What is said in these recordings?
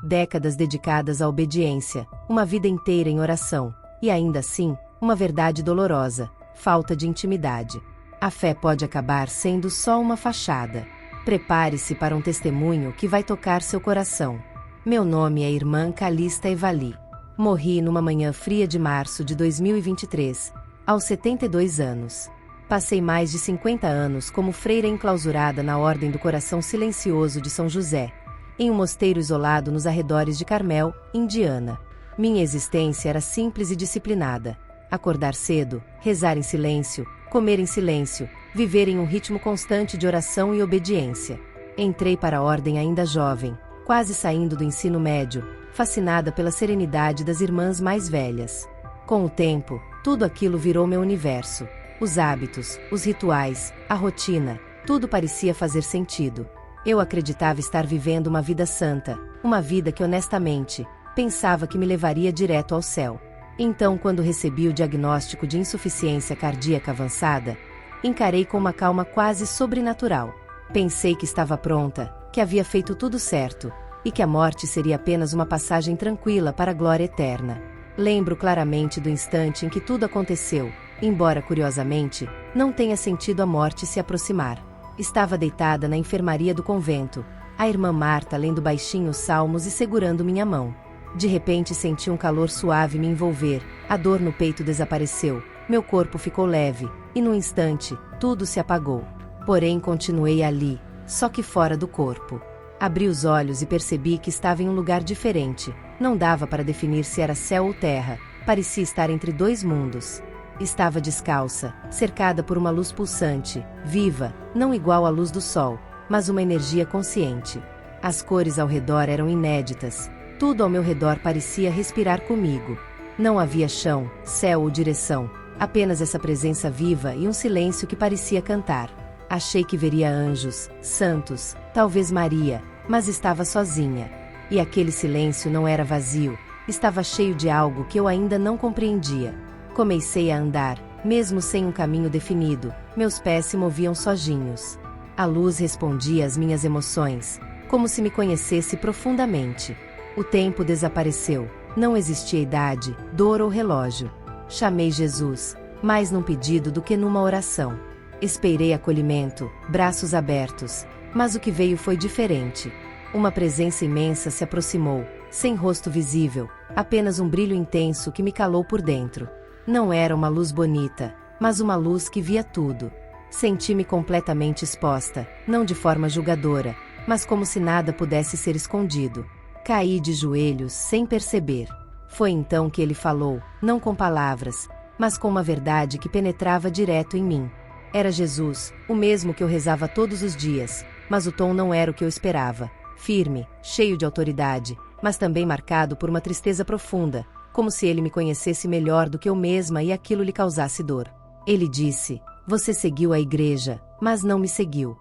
décadas dedicadas à obediência, uma vida inteira em oração, e ainda assim, uma verdade dolorosa: falta de intimidade. A fé pode acabar sendo só uma fachada. Prepare-se para um testemunho que vai tocar seu coração. Meu nome é Irmã Calista Evali. Morri numa manhã fria de março de 2023, aos 72 anos. Passei mais de 50 anos como freira enclausurada na Ordem do Coração Silencioso de São José, em um mosteiro isolado nos arredores de Carmel, Indiana. Minha existência era simples e disciplinada. Acordar cedo, rezar em silêncio, comer em silêncio, viver em um ritmo constante de oração e obediência. Entrei para a ordem ainda jovem, quase saindo do ensino médio, fascinada pela serenidade das irmãs mais velhas. Com o tempo, tudo aquilo virou meu universo. Os hábitos, os rituais, a rotina, tudo parecia fazer sentido. Eu acreditava estar vivendo uma vida santa, uma vida que honestamente, pensava que me levaria direto ao céu. Então, quando recebi o diagnóstico de insuficiência cardíaca avançada, encarei com uma calma quase sobrenatural. Pensei que estava pronta, que havia feito tudo certo, e que a morte seria apenas uma passagem tranquila para a glória eterna. Lembro claramente do instante em que tudo aconteceu, embora, curiosamente, não tenha sentido a morte se aproximar. Estava deitada na enfermaria do convento, a irmã Marta lendo baixinho os salmos e segurando minha mão. De repente senti um calor suave me envolver, a dor no peito desapareceu, meu corpo ficou leve, e num instante, tudo se apagou. Porém continuei ali, só que fora do corpo. Abri os olhos e percebi que estava em um lugar diferente, não dava para definir se era céu ou terra, parecia estar entre dois mundos. Estava descalça, cercada por uma luz pulsante, viva, não igual à luz do sol, mas uma energia consciente. As cores ao redor eram inéditas. Tudo ao meu redor parecia respirar comigo. Não havia chão, céu ou direção, apenas essa presença viva e um silêncio que parecia cantar. Achei que veria anjos, santos, talvez Maria, mas estava sozinha. E aquele silêncio não era vazio, estava cheio de algo que eu ainda não compreendia. Comecei a andar, mesmo sem um caminho definido, meus pés se moviam sozinhos. A luz respondia às minhas emoções, como se me conhecesse profundamente. O tempo desapareceu, não existia idade, dor ou relógio. Chamei Jesus, mais num pedido do que numa oração. Esperei acolhimento, braços abertos, mas o que veio foi diferente. Uma presença imensa se aproximou, sem rosto visível, apenas um brilho intenso que me calou por dentro. Não era uma luz bonita, mas uma luz que via tudo. Senti-me completamente exposta, não de forma julgadora, mas como se nada pudesse ser escondido. Caí de joelhos sem perceber. Foi então que ele falou, não com palavras, mas com uma verdade que penetrava direto em mim. Era Jesus, o mesmo que eu rezava todos os dias, mas o tom não era o que eu esperava. Firme, cheio de autoridade, mas também marcado por uma tristeza profunda, como se ele me conhecesse melhor do que eu mesma e aquilo lhe causasse dor. Ele disse: "Você seguiu a igreja, mas não me seguiu."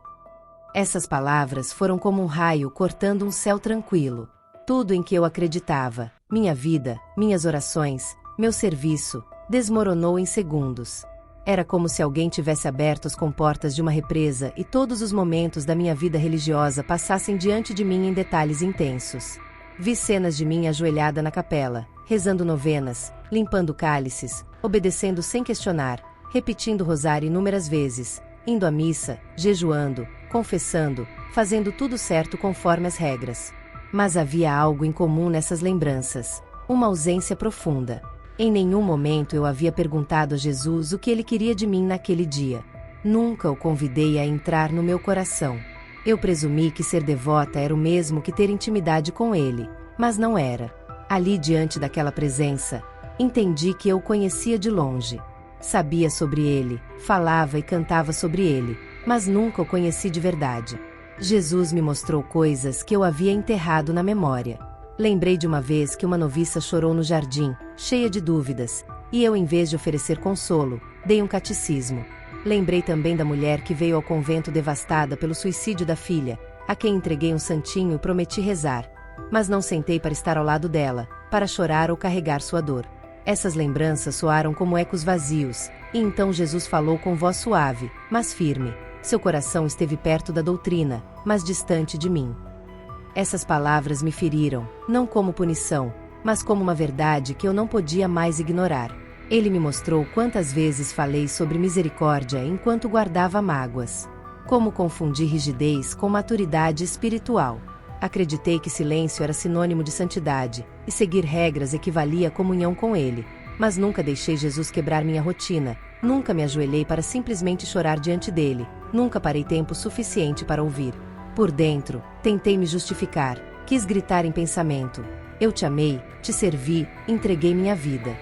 Essas palavras foram como um raio cortando um céu tranquilo. Tudo em que eu acreditava, minha vida, minhas orações, meu serviço, desmoronou em segundos. Era como se alguém tivesse aberto as comportas de uma represa e todos os momentos da minha vida religiosa passassem diante de mim em detalhes intensos. Vi cenas de mim ajoelhada na capela, rezando novenas, limpando cálices, obedecendo sem questionar, repetindo o rosário inúmeras vezes, indo à missa, jejuando, confessando, fazendo tudo certo conforme as regras. Mas havia algo em comum nessas lembranças, uma ausência profunda. Em nenhum momento eu havia perguntado a Jesus o que ele queria de mim naquele dia. Nunca o convidei a entrar no meu coração. Eu presumi que ser devota era o mesmo que ter intimidade com ele, mas não era. Ali diante daquela presença, entendi que eu o conhecia de longe. Sabia sobre ele, falava e cantava sobre ele, mas nunca o conheci de verdade. Jesus me mostrou coisas que eu havia enterrado na memória. Lembrei de uma vez que uma noviça chorou no jardim, cheia de dúvidas, e eu, em vez de oferecer consolo, dei um catecismo. Lembrei também da mulher que veio ao convento devastada pelo suicídio da filha, a quem entreguei um santinho e prometi rezar, mas não sentei para estar ao lado dela, para chorar ou carregar sua dor. Essas lembranças soaram como ecos vazios, e então Jesus falou com voz suave, mas firme. Seu coração esteve perto da doutrina, mas distante de mim. Essas palavras me feriram, não como punição, mas como uma verdade que eu não podia mais ignorar. Ele me mostrou quantas vezes falei sobre misericórdia enquanto guardava mágoas. Como confundi rigidez com maturidade espiritual. Acreditei que silêncio era sinônimo de santidade, e seguir regras equivalia à comunhão com Ele. Mas nunca deixei Jesus quebrar minha rotina, nunca me ajoelhei para simplesmente chorar diante dele, nunca parei tempo suficiente para ouvir. Por dentro, tentei me justificar, quis gritar em pensamento: eu te amei, te servi, entreguei minha vida.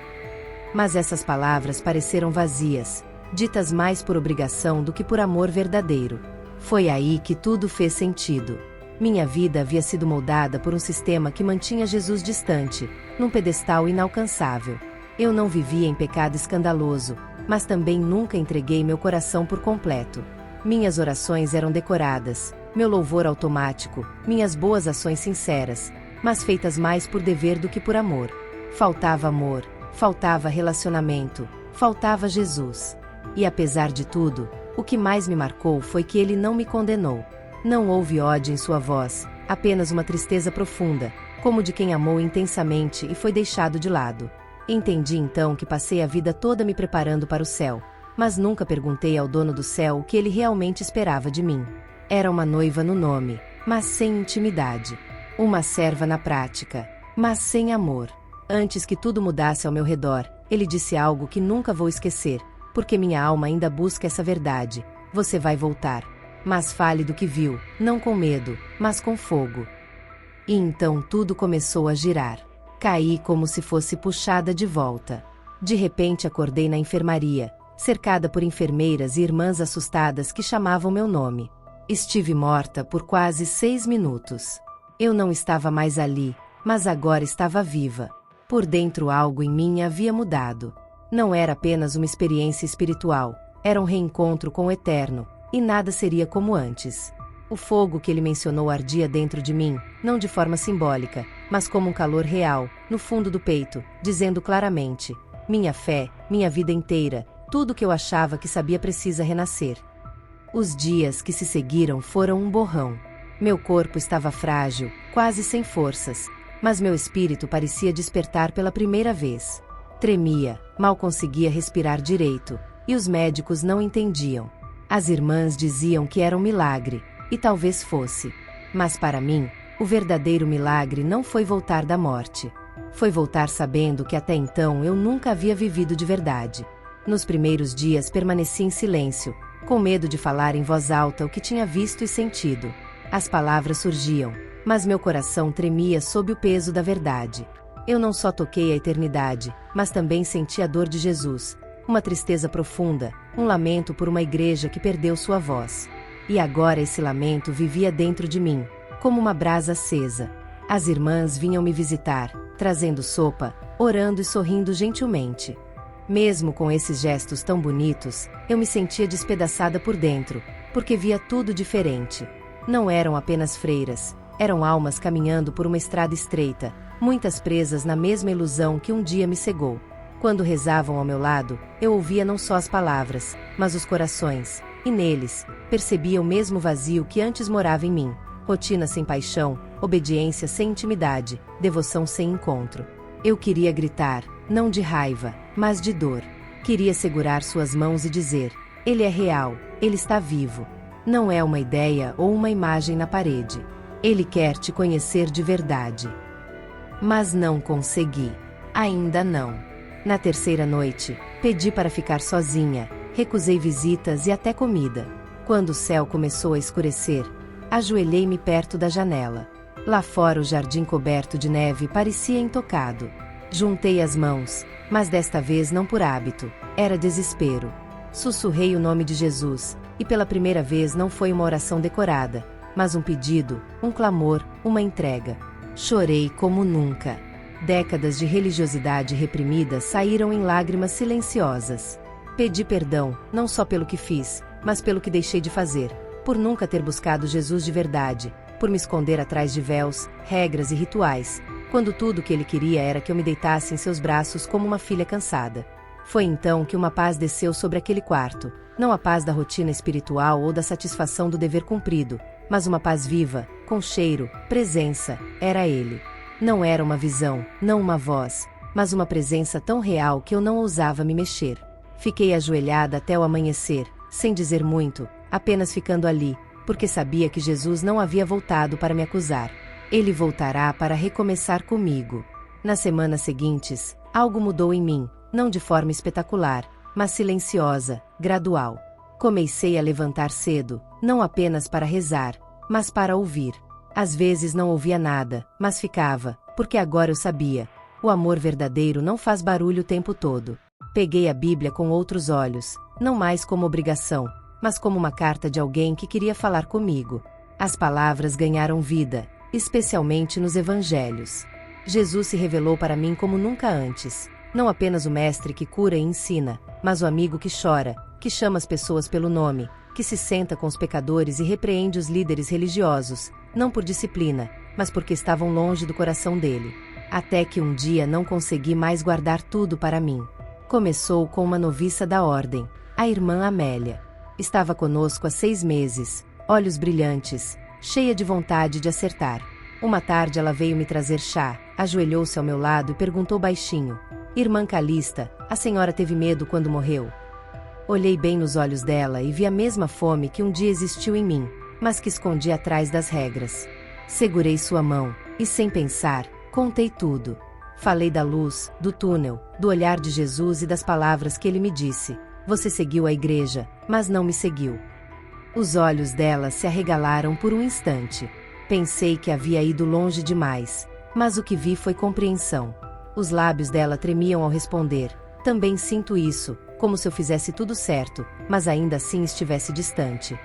Mas essas palavras pareceram vazias, ditas mais por obrigação do que por amor verdadeiro. Foi aí que tudo fez sentido. Minha vida havia sido moldada por um sistema que mantinha Jesus distante, num pedestal inalcançável. Eu não vivia em pecado escandaloso, mas também nunca entreguei meu coração por completo. Minhas orações eram decoradas, meu louvor automático, minhas boas ações sinceras, mas feitas mais por dever do que por amor. Faltava amor, faltava relacionamento, faltava Jesus. E apesar de tudo, o que mais me marcou foi que ele não me condenou. Não houve ódio em sua voz, apenas uma tristeza profunda, como de quem amou intensamente e foi deixado de lado. Entendi então que passei a vida toda me preparando para o céu, mas nunca perguntei ao dono do céu o que ele realmente esperava de mim. Era uma noiva no nome, mas sem intimidade. Uma serva na prática, mas sem amor. Antes que tudo mudasse ao meu redor, ele disse algo que nunca vou esquecer, porque minha alma ainda busca essa verdade: você vai voltar. Mas fale do que viu, não com medo, mas com fogo. E então tudo começou a girar. Caí como se fosse puxada de volta. De repente acordei na enfermaria, cercada por enfermeiras e irmãs assustadas que chamavam meu nome. Estive morta por quase 6 minutos. Eu não estava mais ali, mas agora estava viva. Por dentro algo em mim havia mudado. Não era apenas uma experiência espiritual, era um reencontro com o Eterno, e nada seria como antes. O fogo que ele mencionou ardia dentro de mim, não de forma simbólica, mas como um calor real, no fundo do peito, dizendo claramente: minha fé, minha vida inteira, tudo que eu achava que sabia precisa renascer. Os dias que se seguiram foram um borrão. Meu corpo estava frágil, quase sem forças, mas meu espírito parecia despertar pela primeira vez. Tremia, mal conseguia respirar direito, e os médicos não entendiam. As irmãs diziam que era um milagre, e talvez fosse. Mas para mim, o verdadeiro milagre não foi voltar da morte. Foi voltar sabendo que até então eu nunca havia vivido de verdade. Nos primeiros dias permaneci em silêncio, com medo de falar em voz alta o que tinha visto e sentido. As palavras surgiam, mas meu coração tremia sob o peso da verdade. Eu não só toquei a eternidade, mas também senti a dor de Jesus, uma tristeza profunda, um lamento por uma igreja que perdeu sua voz. E agora esse lamento vivia dentro de mim, como uma brasa acesa. As irmãs vinham me visitar, trazendo sopa, orando e sorrindo gentilmente. Mesmo com esses gestos tão bonitos, eu me sentia despedaçada por dentro, porque via tudo diferente. Não eram apenas freiras, eram almas caminhando por uma estrada estreita, muitas presas na mesma ilusão que um dia me cegou. Quando rezavam ao meu lado, eu ouvia não só as palavras, mas os corações, e neles, percebia o mesmo vazio que antes morava em mim: rotina sem paixão, obediência sem intimidade, devoção sem encontro. Eu queria gritar, não de raiva, mas de dor. Queria segurar suas mãos e dizer: ele é real, ele está vivo. Não é uma ideia ou uma imagem na parede. Ele quer te conhecer de verdade. Mas não consegui. Ainda não. Na terceira noite, pedi para ficar sozinha, recusei visitas e até comida. Quando o céu começou a escurecer, ajoelhei-me perto da janela. Lá fora o jardim coberto de neve parecia intocado. Juntei as mãos, mas desta vez não por hábito, era desespero. Sussurrei o nome de Jesus, e pela primeira vez não foi uma oração decorada, mas um pedido, um clamor, uma entrega. Chorei como nunca. Décadas de religiosidade reprimida saíram em lágrimas silenciosas. Pedi perdão, não só pelo que fiz, mas pelo que deixei de fazer, por nunca ter buscado Jesus de verdade, por me esconder atrás de véus, regras e rituais, quando tudo o que ele queria era que eu me deitasse em seus braços como uma filha cansada. Foi então que uma paz desceu sobre aquele quarto, não a paz da rotina espiritual ou da satisfação do dever cumprido, mas uma paz viva, com cheiro, presença, era ele. Não era uma visão, não uma voz, mas uma presença tão real que eu não ousava me mexer. Fiquei ajoelhada até o amanhecer, sem dizer muito, apenas ficando ali, porque sabia que Jesus não havia voltado para me acusar. Ele voltará para recomeçar comigo. Nas semanas seguintes, algo mudou em mim, não de forma espetacular, mas silenciosa, gradual. Comecei a levantar cedo, não apenas para rezar, mas para ouvir. Às vezes não ouvia nada, mas ficava, porque agora eu sabia. O amor verdadeiro não faz barulho o tempo todo. Peguei a Bíblia com outros olhos, não mais como obrigação, mas como uma carta de alguém que queria falar comigo. As palavras ganharam vida, especialmente nos evangelhos. Jesus se revelou para mim como nunca antes. Não apenas o mestre que cura e ensina, mas o amigo que chora, que chama as pessoas pelo nome, que se senta com os pecadores e repreende os líderes religiosos, não por disciplina, mas porque estavam longe do coração dele. Até que um dia não consegui mais guardar tudo para mim. Começou com uma noviça da ordem, a irmã Amélia. Estava conosco há 6 meses, olhos brilhantes, cheia de vontade de acertar. Uma tarde ela veio me trazer chá, ajoelhou-se ao meu lado e perguntou baixinho: Irmã Calista, a senhora teve medo quando morreu? Olhei bem nos olhos dela e vi a mesma fome que um dia existiu em mim, mas que escondi atrás das regras. Segurei sua mão, e sem pensar, contei tudo. Falei da luz, do túnel, do olhar de Jesus e das palavras que ele me disse. Você seguiu a igreja, mas não me seguiu. Os olhos dela se arregalaram por um instante. Pensei que havia ido longe demais, mas o que vi foi compreensão. Os lábios dela tremiam ao responder. Também sinto isso, como se eu fizesse tudo certo, mas ainda assim estivesse distante.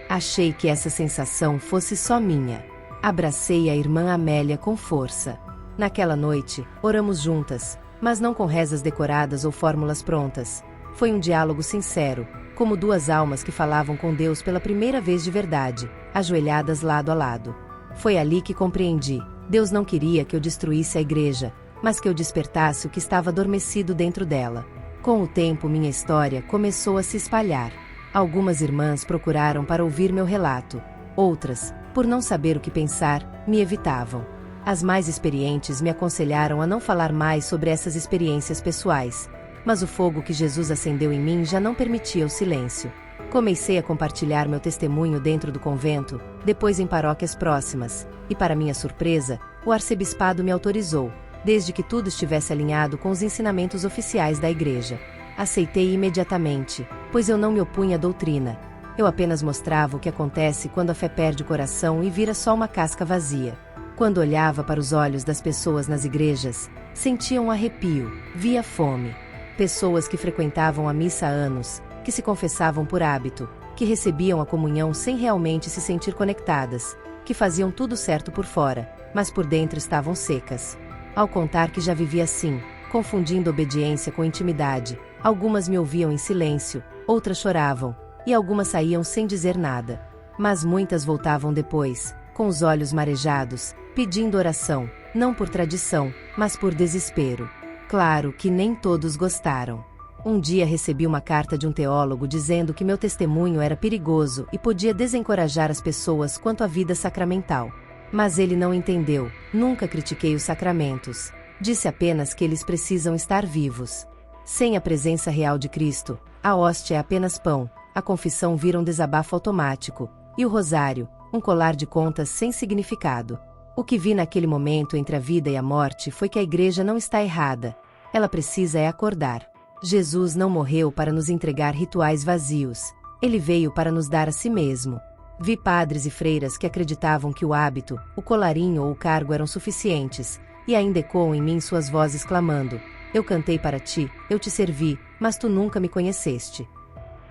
Achei que essa sensação fosse só minha. Abracei a irmã Amélia com força. Naquela noite, oramos juntas, mas não com rezas decoradas ou fórmulas prontas. Foi um diálogo sincero, como 2 almas que falavam com Deus pela primeira vez de verdade, ajoelhadas lado a lado. Foi ali que compreendi. Deus não queria que eu destruísse a igreja, mas que eu despertasse o que estava adormecido dentro dela. Com o tempo, minha história começou a se espalhar. Algumas irmãs procuraram para ouvir meu relato. Outras, por não saber o que pensar, me evitavam. As mais experientes me aconselharam a não falar mais sobre essas experiências pessoais. Mas o fogo que Jesus acendeu em mim já não permitia o silêncio. Comecei a compartilhar meu testemunho dentro do convento, depois em paróquias próximas, e para minha surpresa, o arcebispado me autorizou, desde que tudo estivesse alinhado com os ensinamentos oficiais da igreja. Aceitei imediatamente, pois eu não me opunha à doutrina. Eu apenas mostrava o que acontece quando a fé perde o coração e vira só uma casca vazia. Quando olhava para os olhos das pessoas nas igrejas, sentia um arrepio, via fome. Pessoas que frequentavam a missa há anos, que se confessavam por hábito, que recebiam a comunhão sem realmente se sentir conectadas, que faziam tudo certo por fora, mas por dentro estavam secas. Ao contar que já vivia assim, confundindo obediência com intimidade, algumas me ouviam em silêncio, outras choravam, e algumas saíam sem dizer nada. Mas muitas voltavam depois, com os olhos marejados, pedindo oração, não por tradição, mas por desespero. Claro que nem todos gostaram. Um dia recebi uma carta de um teólogo dizendo que meu testemunho era perigoso e podia desencorajar as pessoas quanto à vida sacramental. Mas ele não entendeu, nunca critiquei os sacramentos. Disse apenas que eles precisam estar vivos. Sem a presença real de Cristo, a hóstia é apenas pão, a confissão vira um desabafo automático, e o rosário, um colar de contas sem significado. O que vi naquele momento entre a vida e a morte foi que a igreja não está errada. Ela precisa acordar. Jesus não morreu para nos entregar rituais vazios. Ele veio para nos dar a si mesmo. Vi padres e freiras que acreditavam que o hábito, o colarinho ou o cargo eram suficientes, e ainda ecoam em mim suas vozes clamando: eu cantei para ti, eu te servi, mas tu nunca me conheceste.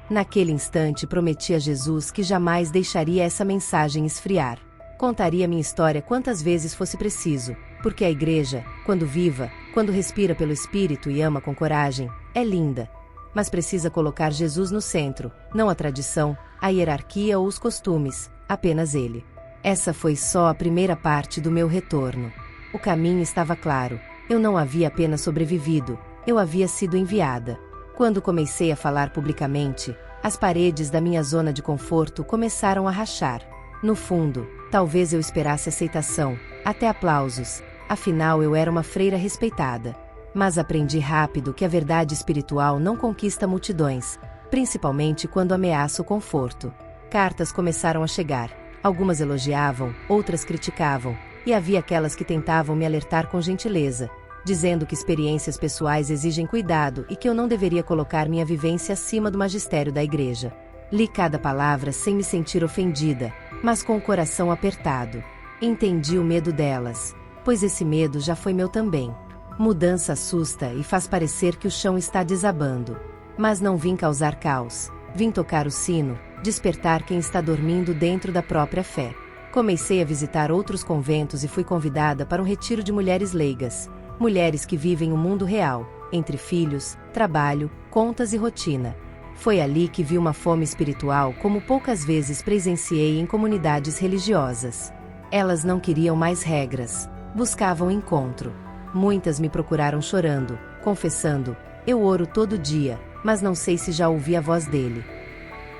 Naquele instante prometi a Jesus que jamais deixaria essa mensagem esfriar. Contaria minha história quantas vezes fosse preciso, porque a igreja, quando viva, quando respira pelo Espírito e ama com coragem, é linda. Mas precisa colocar Jesus no centro, não a tradição, a hierarquia ou os costumes, apenas Ele. Essa foi só a primeira parte do meu retorno. O caminho estava claro, eu não havia apenas sobrevivido, eu havia sido enviada. Quando comecei a falar publicamente, as paredes da minha zona de conforto começaram a rachar. No fundo, Talvez eu esperasse aceitação, até aplausos, afinal eu era uma freira respeitada. Mas aprendi rápido que a verdade espiritual não conquista multidões, principalmente quando ameaça o conforto. Cartas começaram a chegar. Algumas elogiavam, outras criticavam, e havia aquelas que tentavam me alertar com gentileza, dizendo que experiências pessoais exigem cuidado e que eu não deveria colocar minha vivência acima do magistério da igreja. Li cada palavra sem me sentir ofendida, mas com o coração apertado. Entendi o medo delas, pois esse medo já foi meu também. Mudança assusta e faz parecer que o chão está desabando. Mas não vim causar caos, vim tocar o sino, despertar quem está dormindo dentro da própria fé. Comecei a visitar outros conventos e fui convidada para um retiro de mulheres leigas, mulheres que vivem o mundo real, entre filhos, trabalho, contas e rotina. Foi ali que vi uma fome espiritual como poucas vezes presenciei em comunidades religiosas. Elas não queriam mais regras, buscavam encontro. Muitas me procuraram chorando, confessando: eu oro todo dia, mas não sei se já ouvi a voz dele.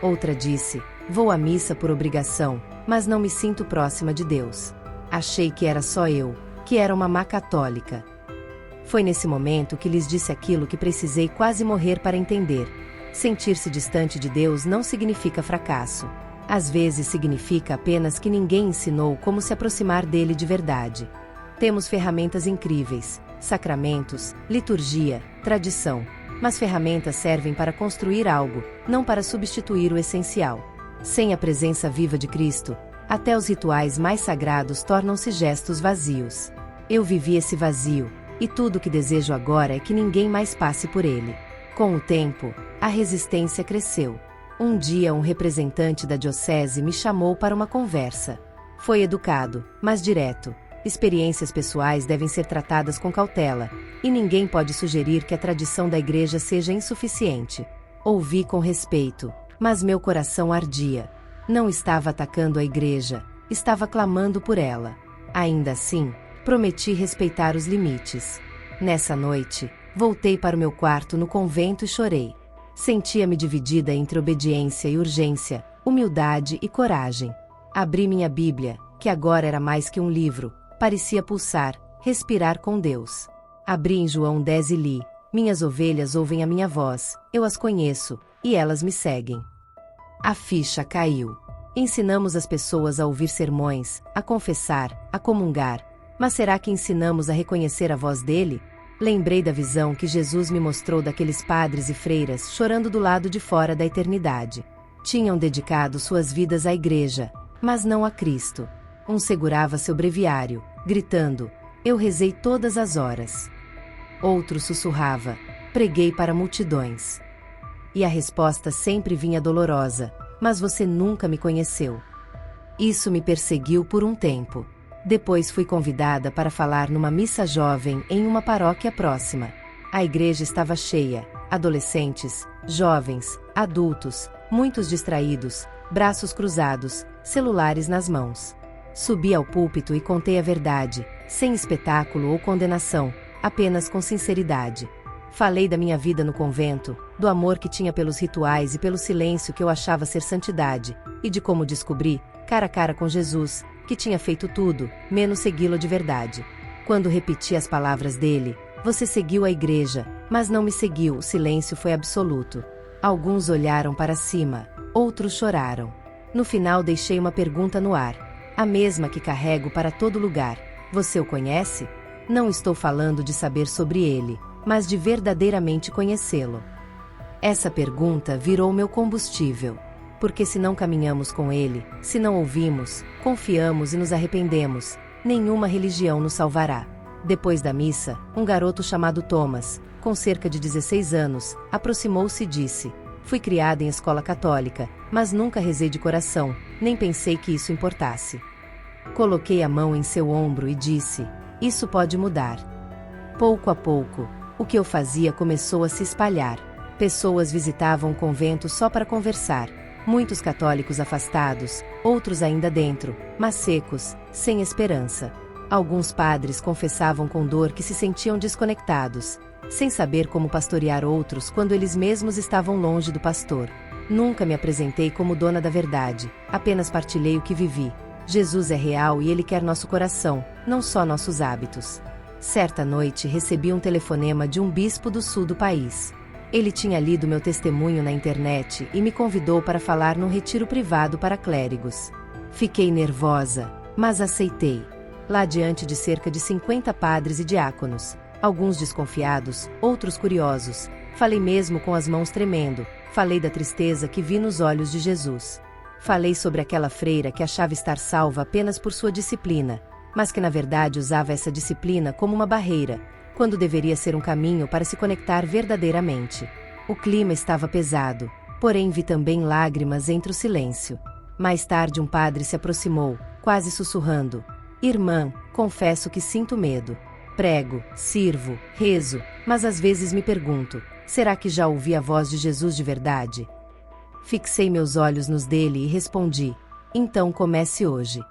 Outra disse: vou à missa por obrigação, mas não me sinto próxima de Deus. Achei que era só eu, que era uma má católica. Foi nesse momento que lhes disse aquilo que precisei quase morrer para entender. Sentir-se distante de Deus não significa fracasso. Às vezes significa apenas que ninguém ensinou como se aproximar dele de verdade. Temos ferramentas incríveis, sacramentos, liturgia, tradição. Mas ferramentas servem para construir algo, não para substituir o essencial. Sem a presença viva de Cristo, até os rituais mais sagrados tornam-se gestos vazios. Eu vivi esse vazio, e tudo o que desejo agora é que ninguém mais passe por ele. Com o tempo, a resistência cresceu. Um dia um representante da diocese me chamou para uma conversa. Foi educado, mas direto. Experiências pessoais devem ser tratadas com cautela, e ninguém pode sugerir que a tradição da igreja seja insuficiente. Ouvi com respeito, mas meu coração ardia. Não estava atacando a igreja, estava clamando por ela. Ainda assim, prometi respeitar os limites. Nessa noite, voltei para o meu quarto no convento e chorei. Sentia-me dividida entre obediência e urgência, humildade e coragem. Abri minha Bíblia, que agora era mais que um livro, parecia pulsar, respirar com Deus. Abri em João 10 e li: minhas ovelhas ouvem a minha voz, eu as conheço, e elas me seguem. A ficha caiu. Ensinamos as pessoas a ouvir sermões, a confessar, a comungar, mas será que ensinamos a reconhecer a voz dele? Lembrei da visão que Jesus me mostrou daqueles padres e freiras chorando do lado de fora da eternidade. Tinham dedicado suas vidas à igreja, mas não a Cristo. Um segurava seu breviário, gritando: eu rezei todas as horas. Outro sussurrava: preguei para multidões. E a resposta sempre vinha dolorosa: mas você nunca me conheceu. Isso me perseguiu por um tempo. Depois fui convidada para falar numa missa jovem em uma paróquia próxima. A igreja estava cheia, adolescentes, jovens, adultos, muitos distraídos, braços cruzados, celulares nas mãos. Subi ao púlpito e contei a verdade, sem espetáculo ou condenação, apenas com sinceridade. Falei da minha vida no convento, do amor que tinha pelos rituais e pelo silêncio que eu achava ser santidade, e de como descobri, cara a cara com Jesus, que tinha feito tudo, menos segui-lo de verdade. Quando repeti as palavras dele: você seguiu a igreja, mas não me seguiu, o silêncio foi absoluto. Alguns olharam para cima, outros choraram. No final deixei uma pergunta no ar. A mesma que carrego para todo lugar: você o conhece? Não estou falando de saber sobre ele, mas de verdadeiramente conhecê-lo. Essa pergunta virou meu combustível. Porque se não caminhamos com ele, se não ouvimos, confiamos e nos arrependemos, nenhuma religião nos salvará. Depois da missa, um garoto chamado Thomas, com cerca de 16 anos, aproximou-se e disse: fui criada em escola católica, mas nunca rezei de coração, nem pensei que isso importasse. Coloquei a mão em seu ombro e disse: isso pode mudar. Pouco a pouco, o que eu fazia começou a se espalhar. Pessoas visitavam o convento só para conversar. Muitos católicos afastados, outros ainda dentro, mas secos, sem esperança. Alguns padres confessavam com dor que se sentiam desconectados, sem saber como pastorear outros quando eles mesmos estavam longe do pastor. Nunca me apresentei como dona da verdade, apenas partilhei o que vivi. Jesus é real e Ele quer nosso coração, não só nossos hábitos. Certa noite recebi um telefonema de um bispo do sul do país. Ele tinha lido meu testemunho na internet e me convidou para falar num retiro privado para clérigos. Fiquei nervosa, mas aceitei. Lá diante de cerca de 50 padres e diáconos, alguns desconfiados, outros curiosos, falei mesmo com as mãos tremendo, falei da tristeza que vi nos olhos de Jesus. Falei sobre aquela freira que achava estar salva apenas por sua disciplina, mas que na verdade usava essa disciplina como uma barreira, quando deveria ser um caminho para se conectar verdadeiramente. O clima estava pesado, porém vi também lágrimas entre o silêncio. Mais tarde um padre se aproximou, quase sussurrando: "Irmã, confesso que sinto medo. Prego, sirvo, rezo, mas às vezes me pergunto, será que já ouvi a voz de Jesus de verdade?" Fixei meus olhos nos dele e respondi: "Então comece hoje."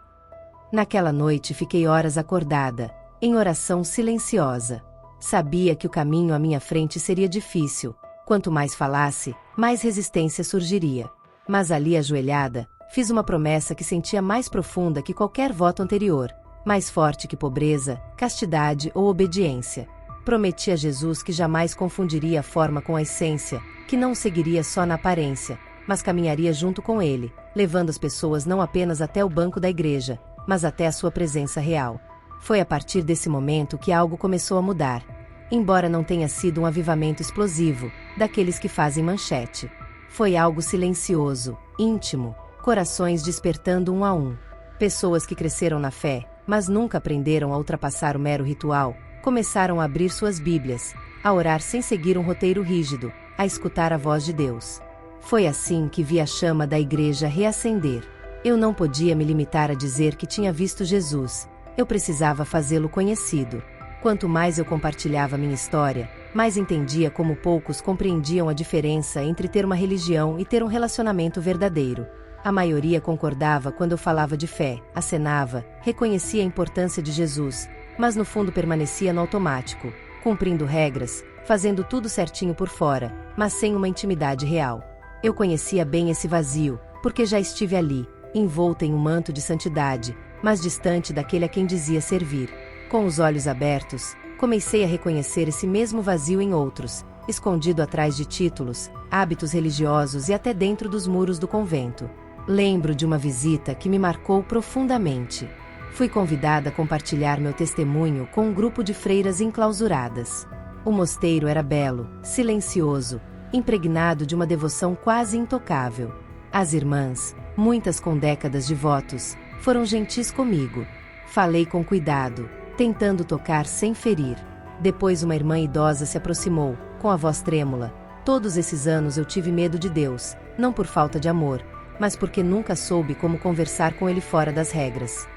Naquela noite fiquei horas acordada, em oração silenciosa. Sabia que o caminho à minha frente seria difícil. Quanto mais falasse, mais resistência surgiria. Mas ali ajoelhada, fiz uma promessa que sentia mais profunda que qualquer voto anterior, mais forte que pobreza, castidade ou obediência. Prometi a Jesus que jamais confundiria a forma com a essência, que não o seguiria só na aparência, mas caminharia junto com ele, levando as pessoas não apenas até o banco da igreja, mas até a sua presença real. Foi a partir desse momento que algo começou a mudar. Embora não tenha sido um avivamento explosivo, daqueles que fazem manchete. Foi algo silencioso, íntimo, corações despertando um a um. Pessoas que cresceram na fé, mas nunca aprenderam a ultrapassar o mero ritual, começaram a abrir suas Bíblias, a orar sem seguir um roteiro rígido, a escutar a voz de Deus. Foi assim que vi a chama da igreja reacender. Eu não podia me limitar a dizer que tinha visto Jesus, eu precisava fazê-lo conhecido. Quanto mais eu compartilhava minha história, mais entendia como poucos compreendiam a diferença entre ter uma religião e ter um relacionamento verdadeiro. A maioria concordava quando eu falava de fé, acenava, reconhecia a importância de Jesus, mas no fundo permanecia no automático, cumprindo regras, fazendo tudo certinho por fora, mas sem uma intimidade real. Eu conhecia bem esse vazio, porque já estive ali, envolta em um manto de santidade, mas distante daquele a quem dizia servir. Com os olhos abertos, comecei a reconhecer esse mesmo vazio em outros, escondido atrás de títulos, hábitos religiosos e até dentro dos muros do convento. Lembro de uma visita que me marcou profundamente. Fui convidada a compartilhar meu testemunho com um grupo de freiras enclausuradas. O mosteiro era belo, silencioso, impregnado de uma devoção quase intocável. As irmãs, muitas com décadas de votos, foram gentis comigo. Falei com cuidado, tentando tocar sem ferir. Depois uma irmã idosa se aproximou, com a voz trêmula. Todos esses anos eu tive medo de Deus, não por falta de amor, mas porque nunca soube como conversar com ele fora das regras.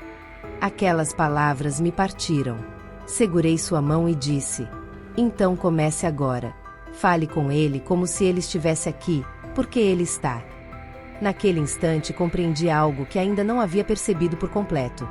Aquelas palavras me partiram. Segurei sua mão e disse: "Então comece agora. Fale com ele como se ele estivesse aqui, porque ele está." Naquele instante compreendi algo que ainda não havia percebido por completo.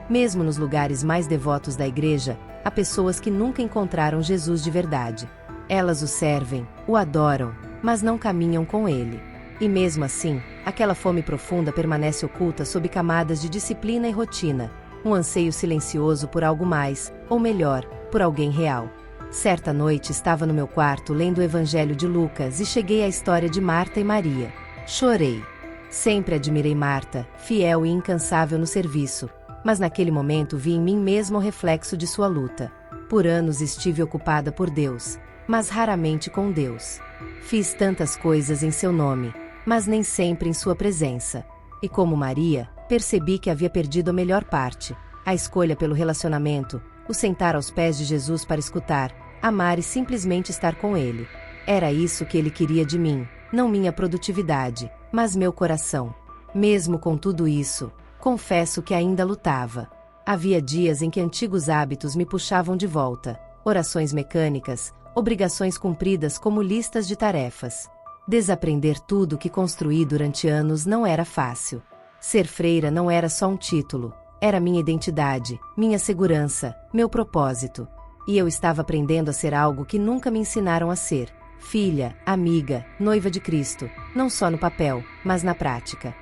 Mesmo nos lugares mais devotos da igreja, há pessoas que nunca encontraram Jesus de verdade. Elas o servem, o adoram, mas não caminham com ele. E mesmo assim, aquela fome profunda permanece oculta sob camadas de disciplina e rotina, um anseio silencioso por algo mais, ou melhor, por alguém real. Certa noite estava no meu quarto lendo o Evangelho de Lucas e cheguei à história de Marta e Maria. Chorei. Sempre admirei Marta, fiel e incansável no serviço, mas naquele momento vi em mim mesmo o reflexo de sua luta. Por anos estive ocupada por Deus, mas raramente com Deus. Fiz tantas coisas em seu nome, mas nem sempre em sua presença. E como Maria, percebi que havia perdido a melhor parte, a escolha pelo relacionamento, o sentar aos pés de Jesus para escutar, amar e simplesmente estar com ele. Era isso que ele queria de mim, não minha produtividade, mas meu coração. Mesmo com tudo isso, confesso que ainda lutava. Havia dias em que antigos hábitos me puxavam de volta, orações mecânicas, obrigações cumpridas como listas de tarefas. Desaprender tudo que construí durante anos não era fácil. Ser freira não era só um título, era minha identidade, minha segurança, meu propósito. E eu estava aprendendo a ser algo que nunca me ensinaram a ser: filha, amiga, noiva de Cristo, não só no papel, mas na prática.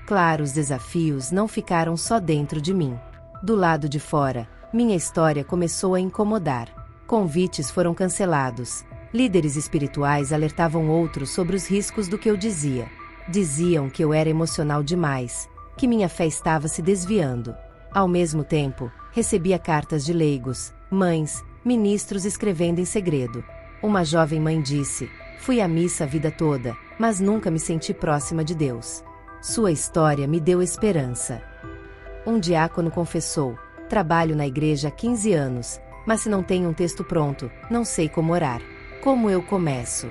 Claro, os desafios não ficaram só dentro de mim. Do lado de fora, minha história começou a incomodar. Convites foram cancelados. Líderes espirituais alertavam outros sobre os riscos do que eu dizia. Diziam que eu era emocional demais, que minha fé estava se desviando. Ao mesmo tempo, recebia cartas de leigos, mães, ministros escrevendo em segredo. Uma jovem mãe disse: "Fui à missa a vida toda, mas nunca me senti próxima de Deus." Sua história me deu esperança. Um diácono confessou: "Trabalho na igreja há 15 anos, mas se não tenho um texto pronto, não sei como orar. Como eu começo?"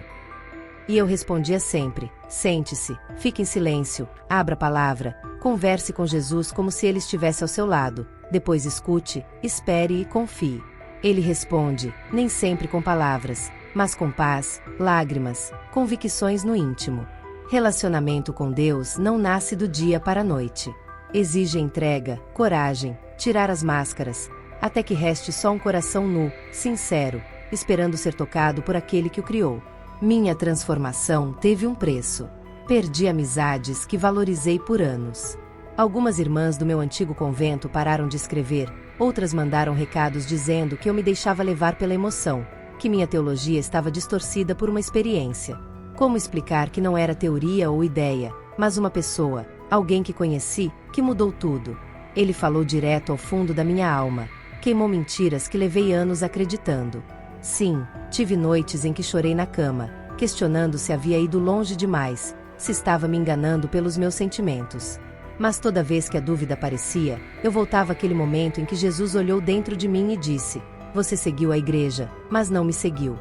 E eu respondia sempre: "Sente-se, fique em silêncio, abra a palavra, converse com Jesus como se ele estivesse ao seu lado, depois escute, espere e confie." Ele responde, nem sempre com palavras, mas com paz, lágrimas, convicções no íntimo. Relacionamento com Deus não nasce do dia para a noite. Exige entrega, coragem, tirar as máscaras, até que reste só um coração nu, sincero, esperando ser tocado por aquele que o criou. Minha transformação teve um preço. Perdi amizades que valorizei por anos. Algumas irmãs do meu antigo convento pararam de escrever, outras mandaram recados dizendo que eu me deixava levar pela emoção, que minha teologia estava distorcida por uma experiência. Como explicar que não era teoria ou ideia, mas uma pessoa, alguém que conheci, que mudou tudo? Ele falou direto ao fundo da minha alma, queimou mentiras que levei anos acreditando. Sim, tive noites em que chorei na cama, questionando se havia ido longe demais, se estava me enganando pelos meus sentimentos. Mas toda vez que a dúvida aparecia, eu voltava àquele momento em que Jesus olhou dentro de mim e disse: "Você seguiu a igreja, mas não me seguiu."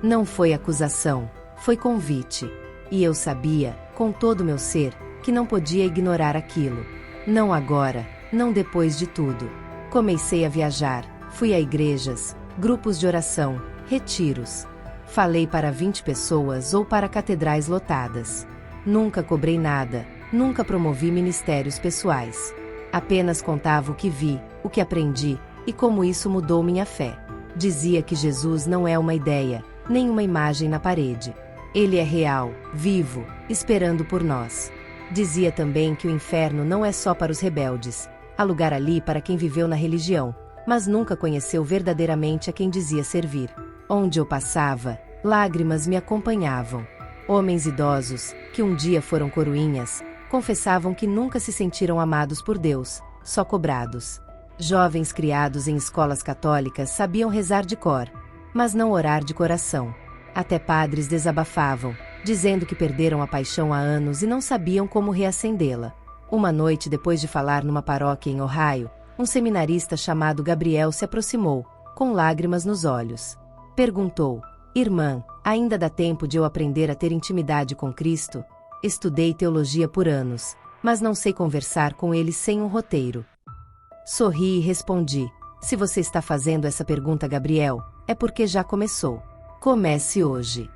Não foi acusação, foi convite. E eu sabia, com todo o meu ser, que não podia ignorar aquilo. Não agora, não depois de tudo. Comecei a viajar, fui a igrejas, grupos de oração, retiros. Falei para 20 pessoas ou para catedrais lotadas. Nunca cobrei nada, nunca promovi ministérios pessoais. Apenas contava o que vi, o que aprendi, e como isso mudou minha fé. Dizia que Jesus não é uma ideia, nem uma imagem na parede. Ele é real, vivo, esperando por nós. Dizia também que o inferno não é só para os rebeldes. Há lugar ali para quem viveu na religião, mas nunca conheceu verdadeiramente a quem dizia servir. Onde eu passava, lágrimas me acompanhavam. Homens idosos, que um dia foram coroinhas, confessavam que nunca se sentiram amados por Deus, só cobrados. Jovens criados em escolas católicas sabiam rezar de cor, mas não orar de coração. Até padres desabafavam, dizendo que perderam a paixão há anos e não sabiam como reacendê-la. Uma noite depois de falar numa paróquia em Ohio, um seminarista chamado Gabriel se aproximou, com lágrimas nos olhos. Perguntou: "Irmã, ainda dá tempo de eu aprender a ter intimidade com Cristo? Estudei teologia por anos, mas não sei conversar com ele sem um roteiro." Sorri e respondi: "Se você está fazendo essa pergunta, Gabriel, é porque já começou. Comece hoje."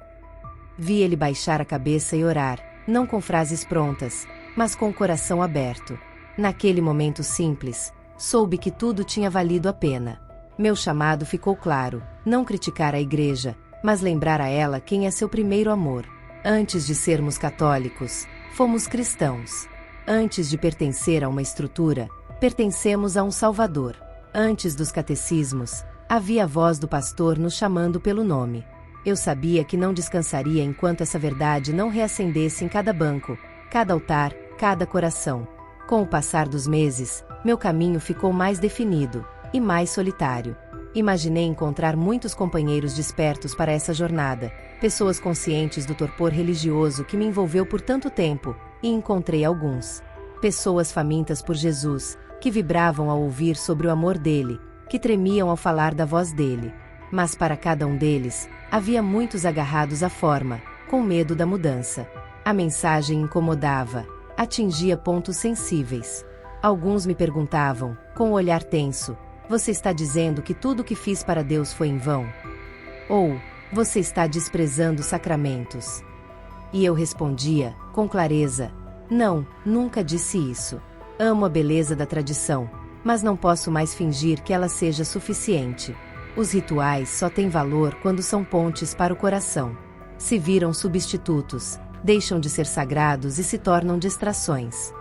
Vi ele baixar a cabeça e orar, não com frases prontas, mas com o coração aberto. Naquele momento simples, soube que tudo tinha valido a pena. Meu chamado ficou claro: não criticar a igreja, mas lembrar a ela quem é seu primeiro amor. Antes de sermos católicos, fomos cristãos. Antes de pertencer a uma estrutura, pertencemos a um Salvador. Antes dos catecismos, havia a voz do pastor nos chamando pelo nome. Eu sabia que não descansaria enquanto essa verdade não reacendesse em cada banco, cada altar, cada coração. Com o passar dos meses, meu caminho ficou mais definido e mais solitário. Imaginei encontrar muitos companheiros despertos para essa jornada, pessoas conscientes do torpor religioso que me envolveu por tanto tempo, e encontrei alguns. Pessoas famintas por Jesus, que vibravam ao ouvir sobre o amor dele, que tremiam ao falar da voz dele. Mas para cada um deles, havia muitos agarrados à forma, com medo da mudança. A mensagem incomodava, atingia pontos sensíveis. Alguns me perguntavam, com o olhar tenso: "Você está dizendo que tudo o que fiz para Deus foi em vão? Ou, você está desprezando os sacramentos?" E eu respondia, com clareza: "Não, nunca disse isso. Amo a beleza da tradição, mas não posso mais fingir que ela seja suficiente. Os rituais só têm valor quando são pontes para o coração. Se viram substitutos, deixam de ser sagrados e se tornam distrações."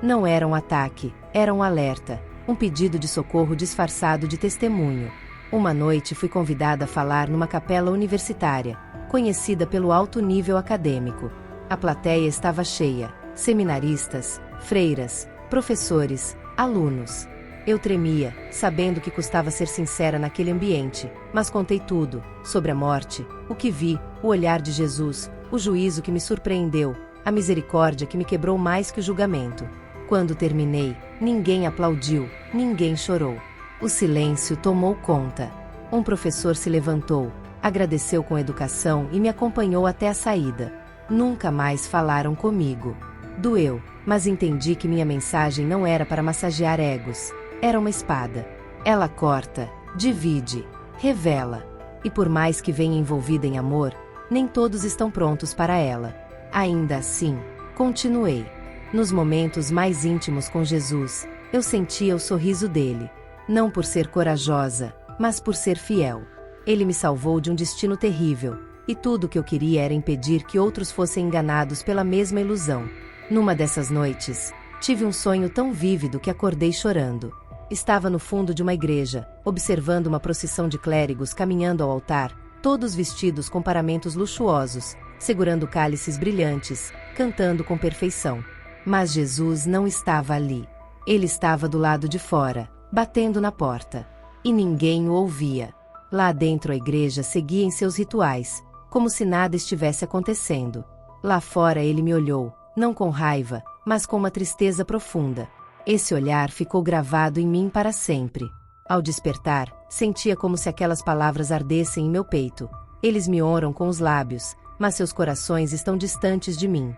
Não era um ataque, era um alerta, um pedido de socorro disfarçado de testemunho. Uma noite fui convidada a falar numa capela universitária, conhecida pelo alto nível acadêmico. A plateia estava cheia, seminaristas, freiras, professores, alunos. Eu tremia, sabendo que custava ser sincera naquele ambiente, mas contei tudo, sobre a morte, o que vi, o olhar de Jesus, o juízo que me surpreendeu, a misericórdia que me quebrou mais que o julgamento. Quando terminei, ninguém aplaudiu, ninguém chorou. O silêncio tomou conta. Um professor se levantou, agradeceu com educação e me acompanhou até a saída. Nunca mais falaram comigo. Doeu, mas entendi que minha mensagem não era para massagear egos. Era uma espada. Ela corta, divide, revela. E por mais que venha envolvida em amor, nem todos estão prontos para ela. Ainda assim, continuei. Nos momentos mais íntimos com Jesus, eu sentia o sorriso dele. Não por ser corajosa, mas por ser fiel. Ele me salvou de um destino terrível, e tudo o que eu queria era impedir que outros fossem enganados pela mesma ilusão. Numa dessas noites, tive um sonho tão vívido que acordei chorando. Estava no fundo de uma igreja, observando uma procissão de clérigos caminhando ao altar, todos vestidos com paramentos luxuosos, segurando cálices brilhantes, cantando com perfeição. Mas Jesus não estava ali. Ele estava do lado de fora, batendo na porta. E ninguém o ouvia. Lá dentro a igreja seguia em seus rituais, como se nada estivesse acontecendo. Lá fora ele me olhou, não com raiva, mas com uma tristeza profunda. Esse olhar ficou gravado em mim para sempre. Ao despertar, sentia como se aquelas palavras ardessem em meu peito. Eles me honram com os lábios, mas seus corações estão distantes de mim.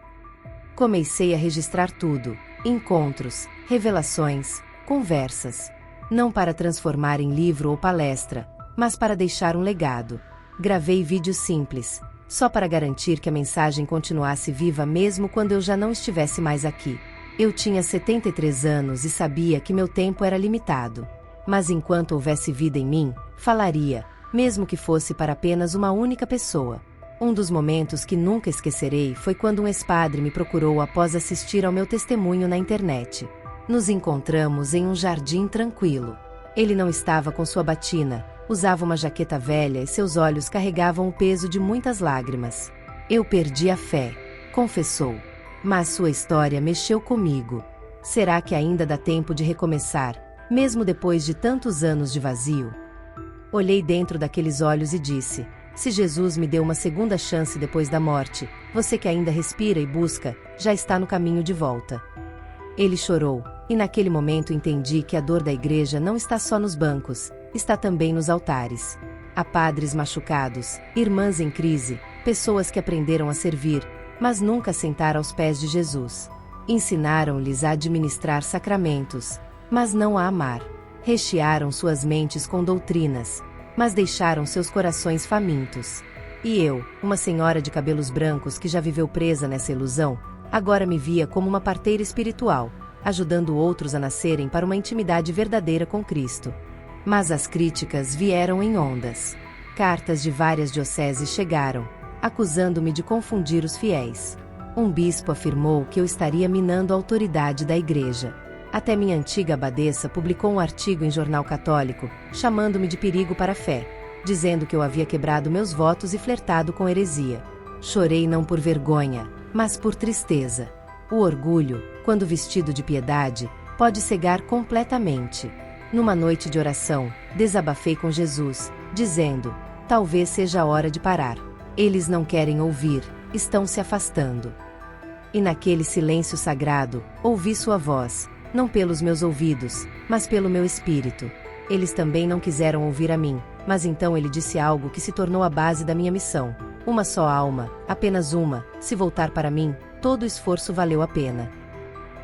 Comecei a registrar tudo: encontros, revelações, conversas. Não para transformar em livro ou palestra, mas para deixar um legado. Gravei vídeos simples, só para garantir que a mensagem continuasse viva mesmo quando eu já não estivesse mais aqui. Eu tinha 73 anos e sabia que meu tempo era limitado. Mas enquanto houvesse vida em mim, falaria, mesmo que fosse para apenas uma única pessoa. Um dos momentos que nunca esquecerei foi quando um ex-padre me procurou após assistir ao meu testemunho na internet. Nos encontramos em um jardim tranquilo. Ele não estava com sua batina, usava uma jaqueta velha e seus olhos carregavam o peso de muitas lágrimas. Eu perdi a fé, confessou. Mas sua história mexeu comigo. Será que ainda dá tempo de recomeçar, mesmo depois de tantos anos de vazio? Olhei dentro daqueles olhos e disse: se Jesus me deu uma segunda chance depois da morte, você que ainda respira e busca, já está no caminho de volta. Ele chorou, e naquele momento entendi que a dor da igreja não está só nos bancos, está também nos altares. Há padres machucados, irmãs em crise, pessoas que aprenderam a servir, mas nunca sentaram aos pés de Jesus. Ensinaram-lhes a administrar sacramentos, mas não a amar. Rechearam suas mentes com doutrinas, mas deixaram seus corações famintos. E eu, uma senhora de cabelos brancos que já viveu presa nessa ilusão, agora me via como uma parteira espiritual, ajudando outros a nascerem para uma intimidade verdadeira com Cristo. Mas as críticas vieram em ondas. Cartas de várias dioceses chegaram, acusando-me de confundir os fiéis. Um bispo afirmou que eu estaria minando a autoridade da igreja. Até minha antiga abadesa publicou um artigo em jornal católico, chamando-me de perigo para a fé, dizendo que eu havia quebrado meus votos e flertado com heresia. Chorei não por vergonha, mas por tristeza. O orgulho, quando vestido de piedade, pode cegar completamente. Numa noite de oração, desabafei com Jesus, dizendo: talvez seja a hora de parar. Eles não querem ouvir, estão se afastando. E naquele silêncio sagrado, ouvi sua voz, não pelos meus ouvidos, mas pelo meu espírito. Eles também não quiseram ouvir a mim, mas então ele disse algo que se tornou a base da minha missão. Uma só alma, apenas uma, se voltar para mim, todo o esforço valeu a pena.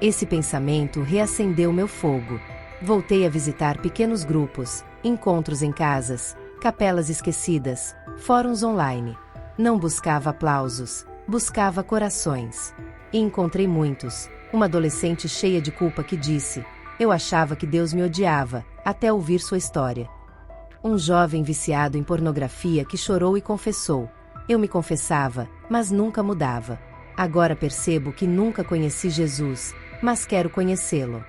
Esse pensamento reacendeu meu fogo. Voltei a visitar pequenos grupos, encontros em casas, capelas esquecidas, fóruns online. Não buscava aplausos, buscava corações. E encontrei muitos. Uma adolescente cheia de culpa que disse: eu achava que Deus me odiava, até ouvir sua história. Um jovem viciado em pornografia que chorou e confessou: eu me confessava, mas nunca mudava. Agora percebo que nunca conheci Jesus, mas quero conhecê-lo.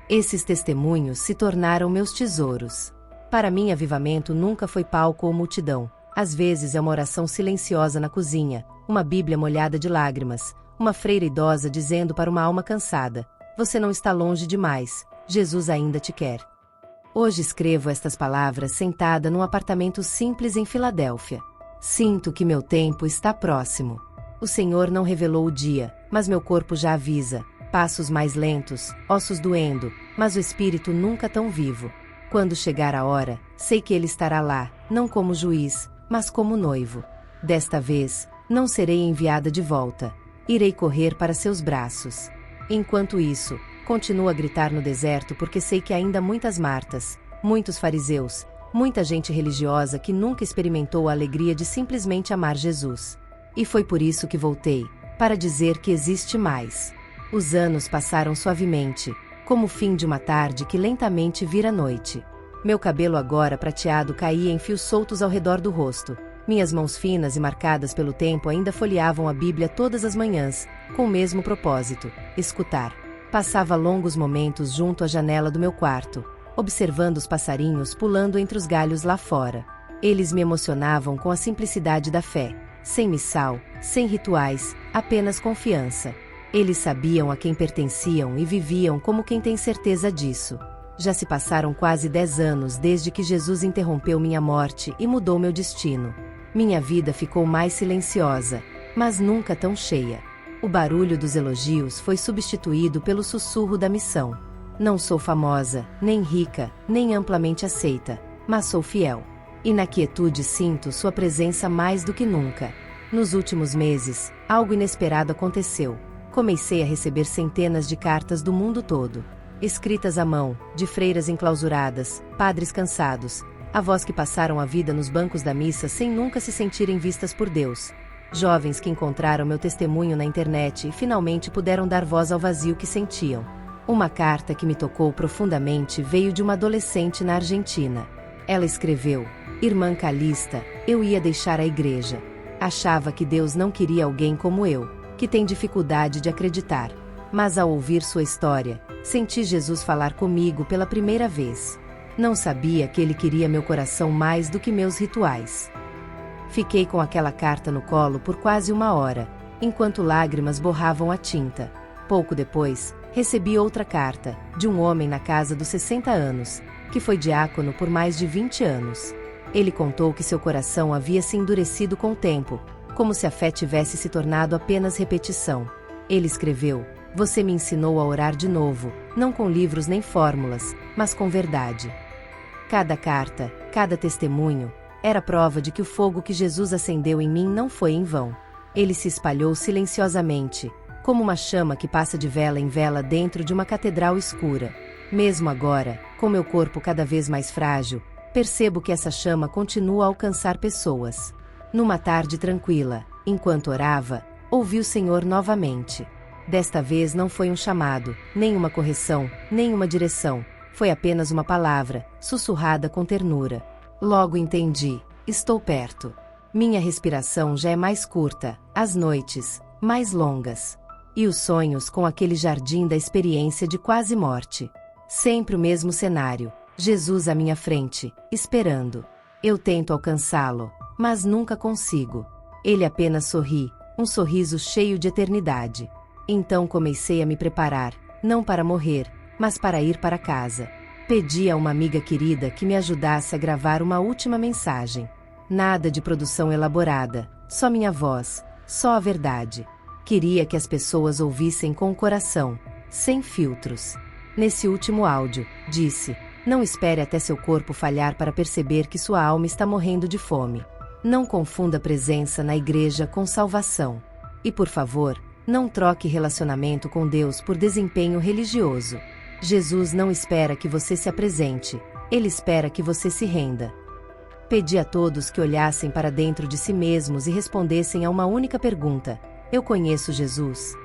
Esses testemunhos se tornaram meus tesouros. Para mim, avivamento nunca foi palco ou multidão. Às vezes é uma oração silenciosa na cozinha, uma Bíblia molhada de lágrimas, uma freira idosa dizendo para uma alma cansada: você não está longe demais, Jesus ainda te quer. Hoje escrevo estas palavras sentada num apartamento simples em Filadélfia. Sinto que meu tempo está próximo. O Senhor não revelou o dia, mas meu corpo já avisa. Passos mais lentos, ossos doendo, mas o espírito nunca tão vivo. Quando chegar a hora, sei que ele estará lá, não como juiz, mas como noivo. Desta vez, não serei enviada de volta. Irei correr para seus braços. Enquanto isso, continuo a gritar no deserto porque sei que ainda há muitas Martas, muitos fariseus, muita gente religiosa que nunca experimentou a alegria de simplesmente amar Jesus. E foi por isso que voltei, para dizer que existe mais. Os anos passaram suavemente, como o fim de uma tarde que lentamente vira noite. Meu cabelo agora prateado caía em fios soltos ao redor do rosto. Minhas mãos finas e marcadas pelo tempo ainda folheavam a Bíblia todas as manhãs, com o mesmo propósito: escutar. Passava longos momentos junto à janela do meu quarto, observando os passarinhos pulando entre os galhos lá fora. Eles me emocionavam com a simplicidade da fé, sem missal, sem rituais, apenas confiança. Eles sabiam a quem pertenciam e viviam como quem tem certeza disso. Já se passaram quase 10 anos desde que Jesus interrompeu minha morte e mudou meu destino. Minha vida ficou mais silenciosa, mas nunca tão cheia. O barulho dos elogios foi substituído pelo sussurro da missão. Não sou famosa, nem rica, nem amplamente aceita, mas sou fiel. E na quietude sinto sua presença mais do que nunca. Nos últimos meses, algo inesperado aconteceu. Comecei a receber centenas de cartas do mundo todo. Escritas à mão, de freiras enclausuradas, padres cansados, avós que passaram a vida nos bancos da missa sem nunca se sentirem vistas por Deus. Jovens que encontraram meu testemunho na internet e finalmente puderam dar voz ao vazio que sentiam. Uma carta que me tocou profundamente veio de uma adolescente na Argentina. Ela escreveu: Irmã Calista, eu ia deixar a igreja. Achava que Deus não queria alguém como eu, que tem dificuldade de acreditar. Mas ao ouvir sua história, senti Jesus falar comigo pela primeira vez. Não sabia que ele queria meu coração mais do que meus rituais. Fiquei com aquela carta no colo por quase 1 hora, enquanto lágrimas borravam a tinta. Pouco depois, recebi outra carta, de um homem na casa dos 60 anos, que foi diácono por mais de 20 anos. Ele contou que seu coração havia se endurecido com o tempo, como se a fé tivesse se tornado apenas repetição. Ele escreveu: você me ensinou a orar de novo, não com livros nem fórmulas, mas com verdade. Cada carta, cada testemunho, era prova de que o fogo que Jesus acendeu em mim não foi em vão. Ele se espalhou silenciosamente, como uma chama que passa de vela em vela dentro de uma catedral escura. Mesmo agora, com meu corpo cada vez mais frágil, percebo que essa chama continua a alcançar pessoas. Numa tarde tranquila, enquanto orava, ouvi o Senhor novamente. Desta vez não foi um chamado, nem uma correção, nem uma direção. Foi apenas uma palavra, sussurrada com ternura. Logo entendi: estou perto. Minha respiração já é mais curta, as noites, mais longas. E os sonhos com aquele jardim da experiência de quase morte. Sempre o mesmo cenário, Jesus à minha frente, esperando. Eu tento alcançá-lo, mas nunca consigo. Ele apenas sorri, um sorriso cheio de eternidade. Então comecei a me preparar, não para morrer, mas para ir para casa. Pedi a uma amiga querida que me ajudasse a gravar uma última mensagem. Nada de produção elaborada, só minha voz, só a verdade. Queria que as pessoas ouvissem com o coração, sem filtros. Nesse último áudio, disse: não espere até seu corpo falhar para perceber que sua alma está morrendo de fome. Não confunda presença na igreja com salvação. E por favor, não troque relacionamento com Deus por desempenho religioso. Jesus não espera que você se apresente, ele espera que você se renda. Pedi a todos que olhassem para dentro de si mesmos e respondessem a uma única pergunta: eu conheço Jesus?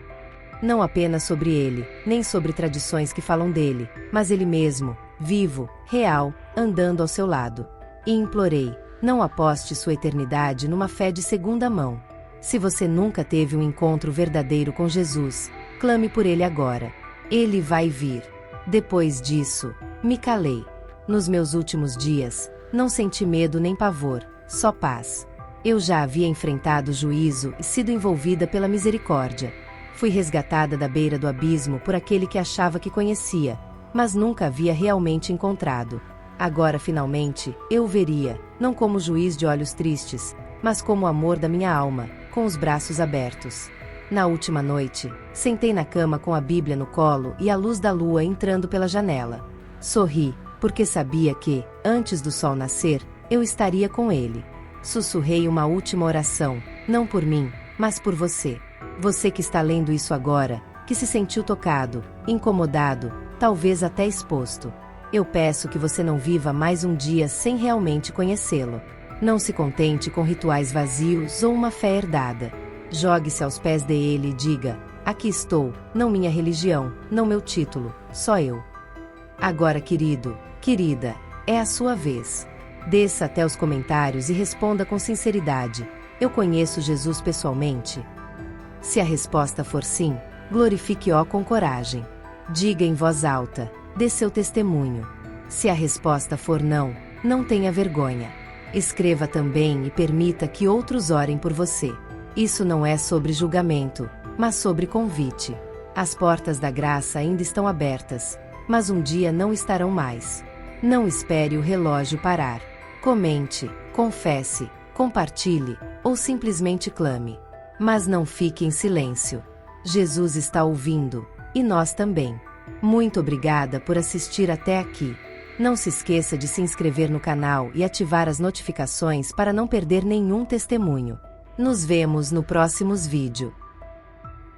Não apenas sobre ele, nem sobre tradições que falam dele, mas ele mesmo, vivo, real, andando ao seu lado. E implorei: não aposte sua eternidade numa fé de segunda mão. Se você nunca teve um encontro verdadeiro com Jesus, clame por ele agora. Ele vai vir. Depois disso, me calei. Nos meus últimos dias, não senti medo nem pavor, só paz. Eu já havia enfrentado o juízo e sido envolvida pela misericórdia. Fui resgatada da beira do abismo por aquele que achava que conhecia, mas nunca havia realmente encontrado. Agora, finalmente, eu o veria, não como juiz de olhos tristes, mas como o amor da minha alma, com os braços abertos. Na última noite, sentei na cama com a Bíblia no colo e a luz da lua entrando pela janela. Sorri, porque sabia que, antes do sol nascer, eu estaria com ele. Sussurrei uma última oração, não por mim, mas por você. Você que está lendo isso agora, que se sentiu tocado, incomodado, talvez até exposto. Eu peço que você não viva mais um dia sem realmente conhecê-lo. Não se contente com rituais vazios ou uma fé herdada. Jogue-se aos pés dele e diga: aqui estou, não minha religião, não meu título, só eu. Agora, querido, querida, é a sua vez. Desça até os comentários e responda com sinceridade: eu conheço Jesus pessoalmente? Se a resposta for sim, glorifique-o com coragem. Diga em voz alta, dê seu testemunho. Se a resposta for não, não tenha vergonha. Escreva também e permita que outros orem por você. Isso não é sobre julgamento, mas sobre convite. As portas da graça ainda estão abertas, mas um dia não estarão mais. Não espere o relógio parar. Comente, confesse, compartilhe, ou simplesmente clame. Mas não fique em silêncio. Jesus está ouvindo, e nós também. Muito obrigada por assistir até aqui. Não se esqueça de se inscrever no canal e ativar as notificações para não perder nenhum testemunho. Nos vemos no próximo vídeo.